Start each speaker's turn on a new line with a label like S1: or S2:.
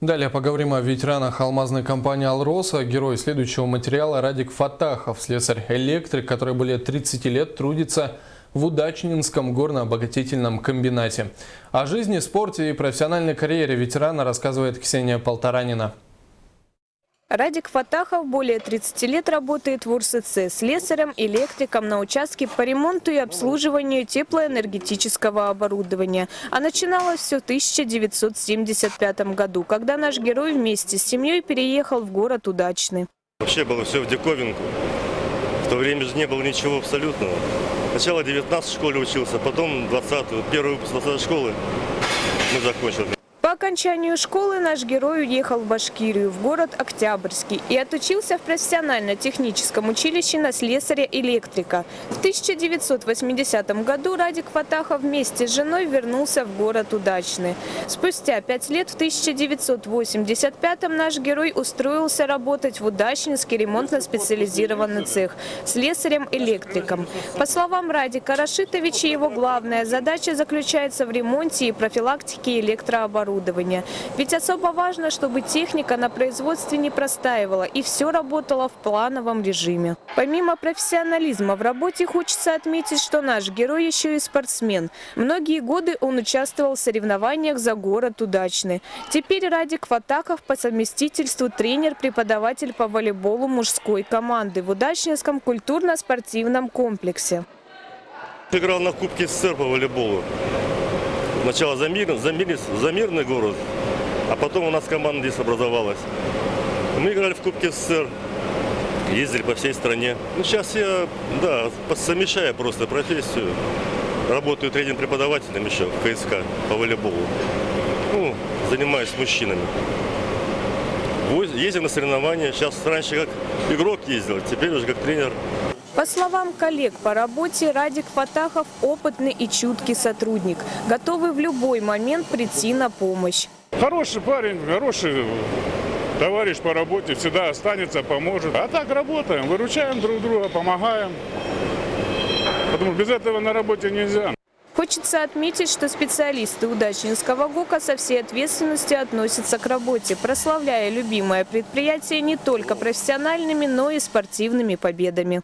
S1: Далее поговорим о ветеранах алмазной компании «Алроса». Герой следующего материала Радик Фатахов, слесарь-электрик, который более 30 лет трудится в Удачнинском горно-обогатительном комбинате. О жизни, спорте и профессиональной карьере ветерана рассказывает Ксения Полторанина.
S2: Радик Фатахов более 30 лет работает в УРСЦ слесарем-электриком на участке по ремонту и обслуживанию теплоэнергетического оборудования. А начиналось все в 1975 году, когда наш герой вместе с семьей переехал в город Удачный.
S3: Вообще было все в диковинку. В то время же не было ничего абсолютного. Сначала 19 в школе учился, потом 20-ю, первый выпуск 20 школы мы закончили.
S2: По окончанию школы наш герой уехал в Башкирию, в город Октябрьский, и отучился в профессионально-техническом училище на слесаря-электрика. В 1980 году Радик Фатахов вместе с женой вернулся в город Удачный. Спустя 5 лет, в 1985 наш герой устроился работать в Удачнинский ремонтно-специализированный цех слесарем-электриком. По словам Радика Рашитовича, его главная задача заключается в ремонте и профилактике электрооборудования. Ведь особо важно, чтобы техника на производстве не простаивала и все работало в плановом режиме. Помимо профессионализма в работе, хочется отметить, что наш герой еще и спортсмен. Многие годы он участвовал в соревнованиях за город Удачный. Теперь Радик Фатахов по совместительству тренер-преподаватель по волейболу мужской команды в Удачнинском культурно-спортивном комплексе.
S3: Играл на Кубке СССР по волейболу. Сначала за мирный город, а потом у нас команда здесь образовалась. Мы играли в Кубке СССР, ездили по всей стране. Сейчас я, совмещаю просто профессию. Работаю тренером-преподавателем еще в КСК по волейболу. Занимаюсь мужчинами. Ездим на соревнования. Сейчас раньше как игрок ездил, теперь уже как тренер.
S2: По словам коллег по работе, Радик Фатахов опытный и чуткий сотрудник, готовый в любой момент прийти на помощь.
S4: Хороший парень, хороший товарищ по работе, всегда останется, поможет. А так работаем, выручаем друг друга, помогаем. Потому что без этого на работе нельзя.
S2: Хочется отметить, что специалисты Удачнинского ГОКа со всей ответственностью относятся к работе, прославляя любимое предприятие не только профессиональными, но и спортивными победами.